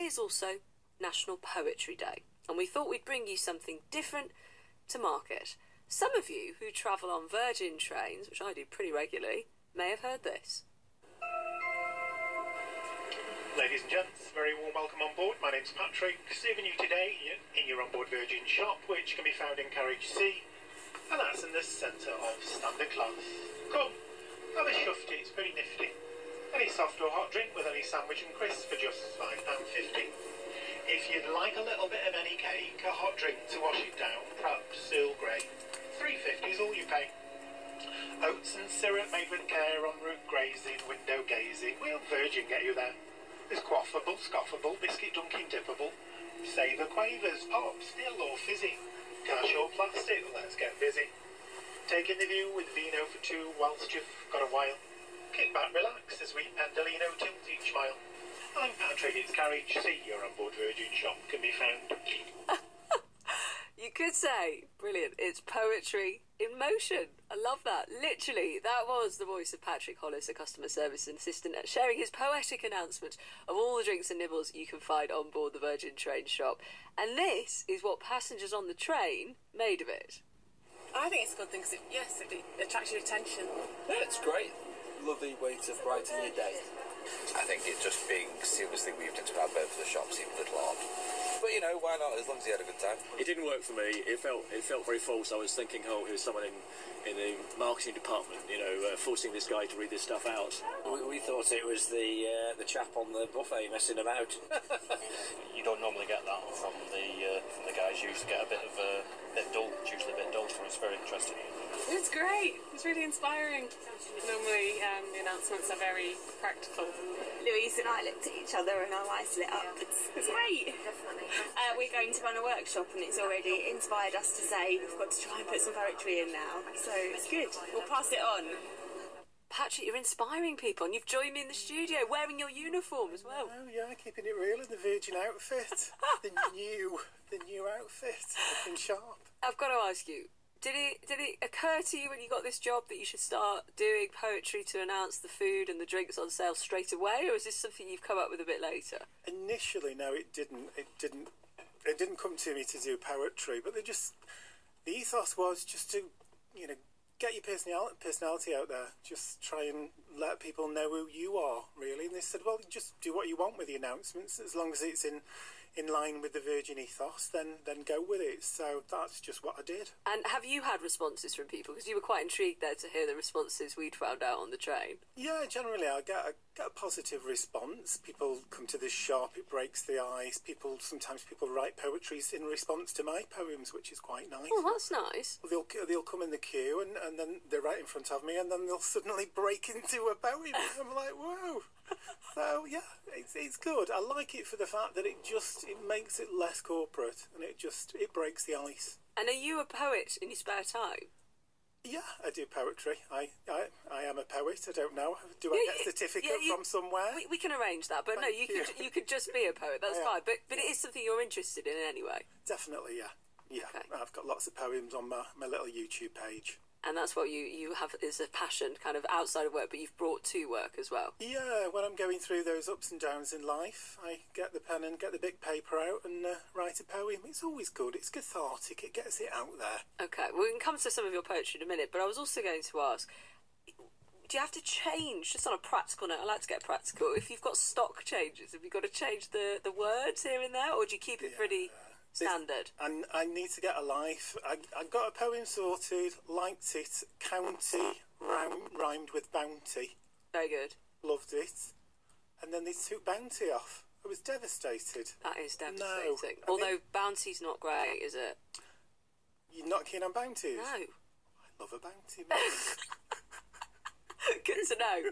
is also National Poetry Day, and we thought we'd bring you something different to market. Some of you who travel on Virgin trains, which I do pretty regularly, may have heard this. Ladies and gents, very warm welcome on board. My name's Patrick, serving you today in your onboard Virgin shop, which can be found in Carriage C, and that's in the centre of Standard Class. Come, have a shufty, it's pretty nifty. Any soft or hot drink with any sandwich and crisps for just £5.50. If you'd like a little bit of any cake, a hot drink to wash it down, perhaps Earl Grey, £3.50 is all you pay. Oats and syrup made with care, en route grazing, window gazing, we'll Virgin get you there. There's quaffable, scoffable, biscuit dunking dippable, savour quavers, pop, still or fizzy, cash or plastic, let's get busy. Taking the view with vino for two whilst you've got a while. Kick back, relax as we Pendolino tilt each mile. I'm Patrick, it's Carriage C, your onboard Virgin shop can be found. You could say, brilliant, it's poetry in motion. I love that. Literally, that was the voice of Patrick Hollis, a customer service assistant, sharing his poetic announcement of all the drinks and nibbles you can find on board the Virgin train shop. And this is what passengers on the train made of it. I think it's a good thing because it attracts your attention. Yeah, it's great. Lovely way to brighten your day. I think it just being seamlessly weaved into an advert for the shop seemed a little odd. But you know, why not, as long as he had a good time. It didn't work for me. It felt very false. I was thinking, oh, here's someone in the marketing department, forcing this guy to read this stuff out. We thought it was the chap on the buffet messing about. You don't normally get that from the guys. You usually get a bit dull. It's usually a bit dull, so it's very interesting. It's great. It's really inspiring. Normally, the announcements are very practical. Louise and I looked at each other and our eyes lit up. It's great. Definitely. We're going to run a workshop and it's already inspired us to say we've got to try and put some poetry in now. So it's good. We'll pass it on. Patrick, you're inspiring people, and you've joined me in the studio wearing your uniform as well. Oh yeah, keeping it real in the Virgin outfit. the new outfit, looking sharp. I've got to ask you, did it occur to you when you got this job that you should start doing poetry to announce the food and the drinks on sale straight away, or is this something you've come up with a bit later? Initially, no, it didn't come to me to do poetry, but the ethos was just to, get your personality out there. Just try and let people know who you are, really. And they said, well, just do what you want with the announcements, as long as it's in line with the Virgin ethos, then go with it. So that's just what I did. And have you had responses from people? Because you were quite intrigued there to hear the responses we'd found out on the train. Yeah, generally I get a positive response. People come to this shop, it breaks the ice. Sometimes people write poetries in response to my poems, which is quite nice. Oh, that's nice. They'll come in the queue and then they're right in front of me, and then they'll suddenly break into a poem. I'm like, whoa. So yeah, it's good. I like it for the fact that it makes it less corporate, and it breaks the ice. And are you a poet in your spare time? Yeah, I do poetry. I am a poet. I don't know. Do I get a certificate from somewhere? We can arrange that, but Thank you. you could just be a poet. That's fine. But it is something you're interested in anyway. Definitely, yeah. Yeah, okay. I've got lots of poems on my little YouTube page. And that's what you have as a passion, kind of outside of work, but you've brought to work as well. Yeah, when I'm going through those ups and downs in life, I get the pen and get the big paper out and write a poem. It's always good. It's cathartic. It gets it out there. Okay, well, we can come to some of your poetry in a minute, but I was also going to ask, do you have to change, just on a practical note, I like to get practical, if you've got stock changes, have you got to change the words here and there, or do you keep it pretty standard? And I need to get a life. I got a poem sorted, liked it, county, rhymed with bounty. Very good. Loved it. And then they took bounty off. I was devastated. That is devastating. No, although bounty's not great, is it? You're not keen on bounties? No. I love a bounty, man. Good to know.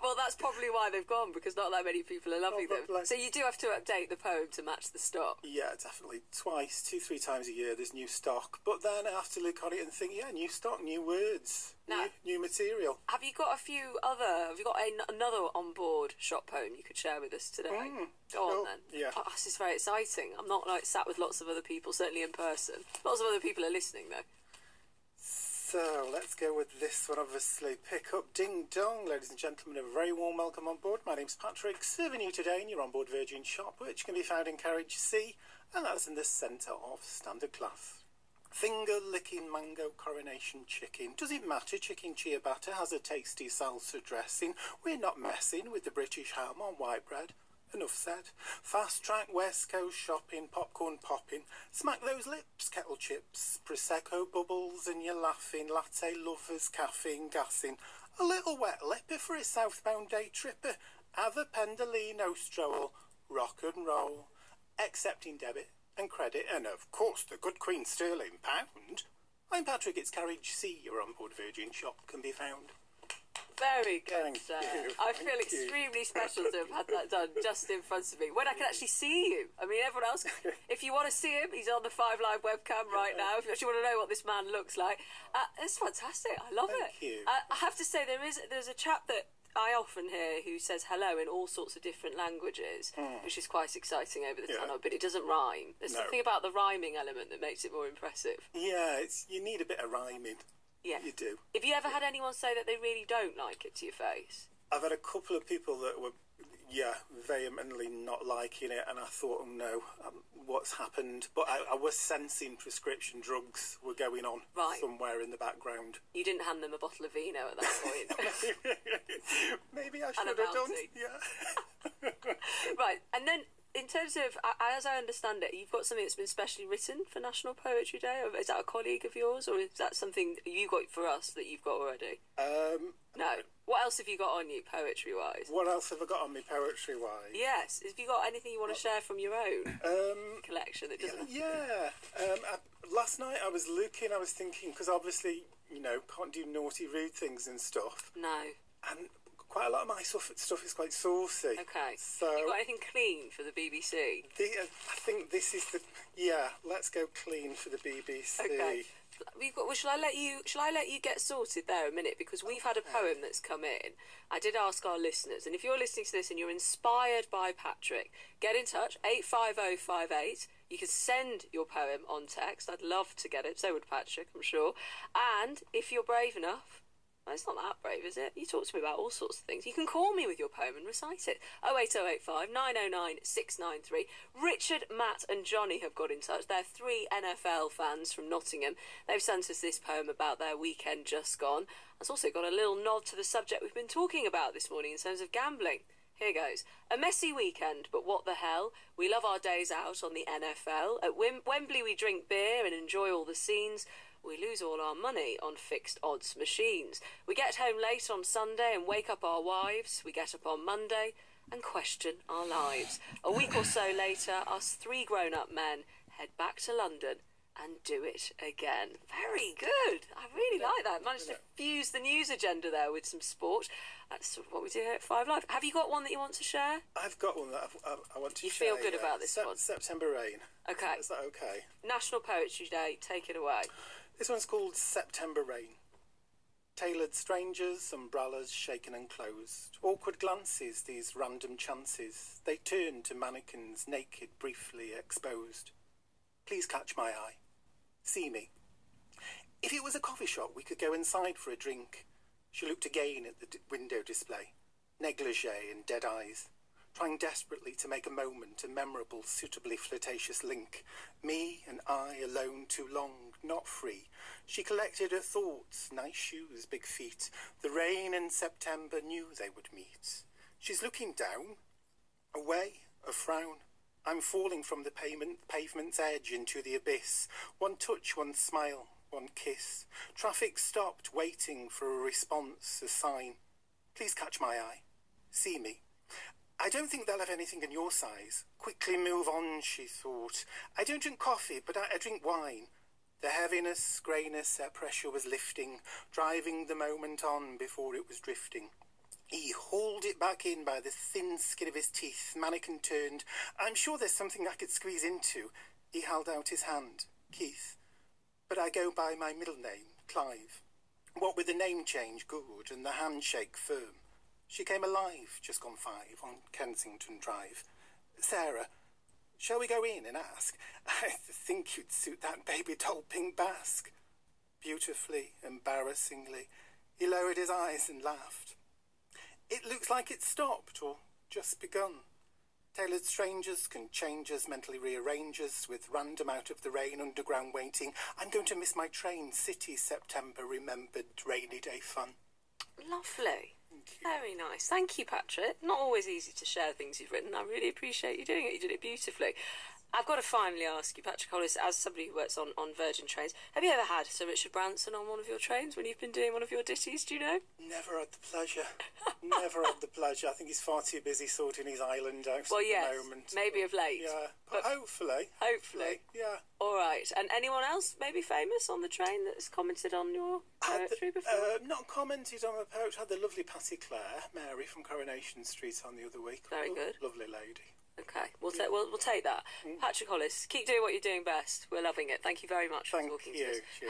Well, that's probably why they've gone, because not that many people are loving them. So you do have to update the poem to match the stock. Yeah, definitely. Twice, 2-3 times a year, there's new stock. But then I have to look on it and think, yeah, new stock, new words, new material. Have you got another on-board shop poem you could share with us today? Go on then. Yeah. Oh, this is very exciting. I'm not sat with lots of other people, certainly in person. Lots of other people are listening though. So, let's go with this one, obviously. Pick up Ding Dong. Ladies and gentlemen, a very warm welcome on board. My name's Patrick, serving you today in your onboard Virgin shop, which can be found in Carriage C, and that's in the centre of Standard Class. Finger-licking mango coronation chicken. Does it matter? Chicken ciabatta has a tasty salsa dressing. We're not messing with the British ham on white bread. Enough said. Fast track West Coast shopping, popcorn popping. Smack those lips, kettle chips, Prosecco bubbles and you're laughing. Latte lovers, caffeine gassing. A little wet lipper for a southbound day tripper. Have a Pendolino stroll, rock and roll. Accepting debit and credit, and of course the good Queen Sterling pound. I'm Patrick, it's Carriage C, your onboard Virgin shop can be found. Very good, Thank sir. you, I feel thank you. extremely special to have had that done just in front of me, when I can actually see you. I mean, everyone else, if you want to see him, he's on the 5 Live webcam right now. If you actually want to know what this man looks like, it's fantastic. I love it. Thank you. I have to say, there's a chap that I often hear who says hello in all sorts of different languages, which is quite exciting over the tunnel, but it doesn't rhyme. There's something about the rhyming element that makes it more impressive. Yeah, you need a bit of rhyming. Yeah. You do. Have you ever had anyone say that they really don't like it to your face? I've had a couple of people that were, vehemently not liking it, and I thought, oh no, what's happened? But I was sensing prescription drugs were going on somewhere in the background. You didn't hand them a bottle of vino at that point. Maybe I should have done. Yeah. Right, and then in terms of, as I understand it, you've got something that's been specially written for National Poetry Day. Or is that a colleague of yours, or is that something you got for us that you've got already? No. What else have you got on you, poetry-wise? What else have I got on me, poetry-wise? Yes. Have you got anything you want to share from your own collection that doesn't? Yeah. Last night I was looking, I was thinking, because obviously, can't do naughty, rude things and stuff. No. And quite a lot of my stuff is quite saucy. Okay. So you got anything clean for the BBC? I think this is the... Yeah, let's go clean for the BBC. Okay. Shall I let you get sorted there a minute, because we've had a poem that's come in. I did ask our listeners, and if you're listening to this and you're inspired by Patrick, get in touch, 85058. You can send your poem on text. I'd love to get it. So would Patrick, I'm sure. And if you're brave enough, well, it's not that brave, is it? You talk to me about all sorts of things. You can call me with your poem and recite it. 08085 909 693. Richard, Matt and Johnny have got in touch. They're 3 NFL fans from Nottingham. They've sent us this poem about their weekend just gone. It's also got a little nod to the subject we've been talking about this morning in terms of gambling. Here goes. A messy weekend, but what the hell? We love our days out on the NFL. At Wembley we drink beer and enjoy all the scenes. We lose all our money on fixed odds machines. We get home late on Sunday and wake up our wives. We get up on Monday and question our lives. A week or so later, us 3 grown-up men head back to London and do it again. Very good. I really like that. Managed to fuse the news agenda there with some sport. That's sort of what we do here at 5 Live. Have you got one that you want to share? I've got one that I want to share. You feel good about this one? September Rain. Okay. Is that okay? National Poetry Day. Take it away. This one's called September Rain. Tailored strangers, umbrellas shaken and closed. Awkward glances, these random chances. They turn to mannequins, naked, briefly exposed. Please catch my eye. See me. If it was a coffee shop, we could go inside for a drink. She looked again at the window display. Negligee and dead eyes. Trying desperately to make a moment, a memorable, suitably flirtatious link. Me and I alone too long, not free. She collected her thoughts, nice shoes, big feet. The rain and September knew they would meet. She's looking down, away, a frown. I'm falling from the pavement's edge into the abyss. One touch, one smile, one kiss. Traffic stopped, waiting for a response, a sign. Please catch my eye. See me. I don't think they'll have anything in your size. Quickly move on, she thought. I don't drink coffee, but I drink wine. The heaviness, greyness, their pressure was lifting, driving the moment on before it was drifting. He hauled it back in by the thin skin of his teeth. Mannequin turned. I'm sure there's something I could squeeze into. He held out his hand. Keith. But I go by my middle name, Clive. What with the name change, good, and the handshake firm. She came alive, just gone 5, on Kensington Drive. Sarah, shall we go in and ask? I think you'd suit that baby doll pink basque. beautifully, embarrassingly. He lowered his eyes and laughed. It looks like it's stopped, or just begun. Tailored strangers can change us, mentally rearrange us, with random out of the rain, underground waiting. I'm going to miss my train, city, September, remembered, rainy day fun. Lovely. Very nice. Thank you, Patrick. Not always easy to share things you've written. I really appreciate you doing it. You did it beautifully. I've got to finally ask you, Patrick Hollis, as somebody who works on Virgin trains, have you ever had Sir Richard Branson on one of your trains when you've been doing one of your ditties, do you know? Never had the pleasure. Never had the pleasure. I think he's far too busy sorting his island out Well, at yes, the moment. maybe of late. Yeah, but hopefully. Hopefully. Yeah. All right. And anyone else maybe famous on the train that's commented on your poetry before? Not commented on my poetry. Had the lovely Patty Clare, Mary from Coronation Street on the other week. Very good. Lovely lady. Okay, we'll take that. Patrick Hollis, keep doing what you're doing best. We're loving it. Thank you very much for talking to us. Thank you.